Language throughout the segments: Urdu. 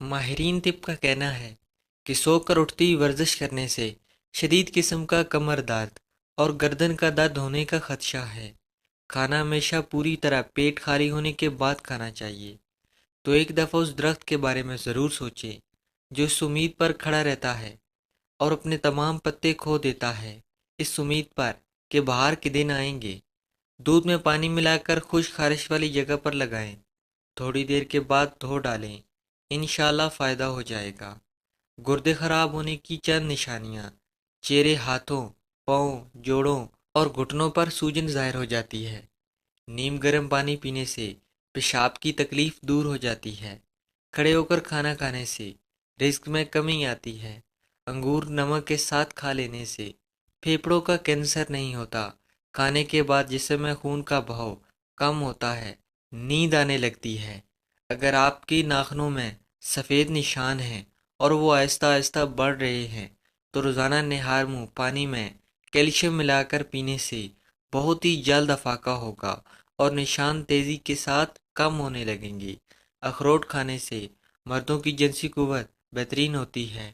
ماہرین طب کا کہنا ہے کہ سو کر اٹھتی ہوئی ورزش کرنے سے شدید قسم کا کمر درد اور گردن کا درد ہونے کا خدشہ ہے۔ کھانا ہمیشہ پوری طرح پیٹ خالی ہونے کے بعد کھانا چاہیے۔ تو ایک دفعہ اس درخت کے بارے میں ضرور سوچیں جو اس امید پر کھڑا رہتا ہے اور اپنے تمام پتے کھو دیتا ہے، اس امید پر کہ بہار کے دن آئیں گے۔ دودھ میں پانی ملا کر خشک خارش والی جگہ پر لگائیں، تھوڑی دیر کے بعد دھو ڈالیں، انشاءاللہ فائدہ ہو جائے گا۔ گردے خراب ہونے کی چند نشانیاں: چہرے، ہاتھوں، پاؤں، جوڑوں اور گھٹنوں پر سوجن ظاہر ہو جاتی ہے۔ نیم گرم پانی پینے سے پیشاب کی تکلیف دور ہو جاتی ہے۔ کھڑے ہو کر کھانا کھانے سے رزق میں کمی آتی ہے۔ انگور نمک کے ساتھ کھا لینے سے پھیپھڑوں کا کینسر نہیں ہوتا۔ کھانے کے بعد جسم میں خون کا بہاؤ کم ہوتا ہے، نیند آنے لگتی ہے۔ اگر آپ کی ناخنوں میں سفید نشان ہیں اور وہ آہستہ آہستہ بڑھ رہے ہیں تو روزانہ نہار منہ پانی میں کیلشیم ملا کر پینے سے بہت ہی جلد افاقہ ہوگا اور نشان تیزی کے ساتھ کم ہونے لگیں گے۔ اخروٹ کھانے سے مردوں کی جنسی قوت بہترین ہوتی ہے۔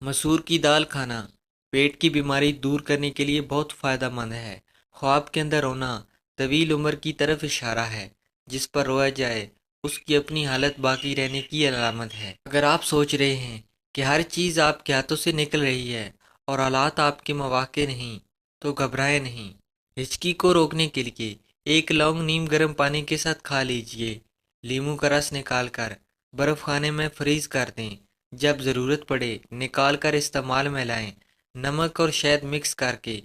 مسور کی دال کھانا پیٹ کی بیماری دور کرنے کے لیے بہت فائدہ مند ہے۔ خواب کے اندر رونا طویل عمر کی طرف اشارہ ہے، جس پر رویا جائے اس کی اپنی حالت باقی رہنے کی علامت ہے۔ اگر آپ سوچ رہے ہیں کہ ہر چیز آپ کے ہاتھوں سے نکل رہی ہے اور حالات آپ کے مواقع نہیں، تو گھبرائیں نہیں۔ ہچکی کو روکنے کے لیے ایک لونگ نیم گرم پانی کے ساتھ کھا لیجئے۔ لیموں کا رس نکال کر برف خانے میں فریز کر دیں، جب ضرورت پڑے نکال کر استعمال میں لائیں۔ نمک اور شہد مکس کر کے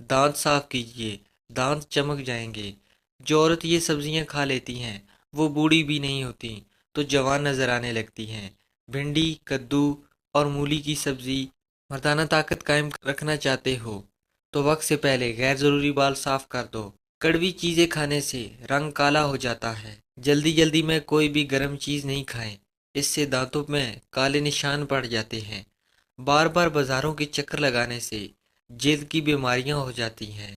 دانت صاف کیجئے، دانت چمک جائیں گے۔ جو عورت یہ سبزیاں کھا لیتی ہیں وہ بوڑھی بھی نہیں ہوتی تو جوان نظر آنے لگتی ہیں۔ بھنڈی، کدو اور مولی کی سبزی۔ مردانہ طاقت قائم رکھنا چاہتے ہو تو وقت سے پہلے غیر ضروری بال صاف کر دو۔ کڑوی چیزیں کھانے سے رنگ کالا ہو جاتا ہے۔ جلدی جلدی میں کوئی بھی گرم چیز نہیں کھائیں، اس سے دانتوں میں کالے نشان پڑ جاتے ہیں۔ بار بار بازاروں کے چکر لگانے سے جلد کی بیماریاں ہو جاتی ہیں۔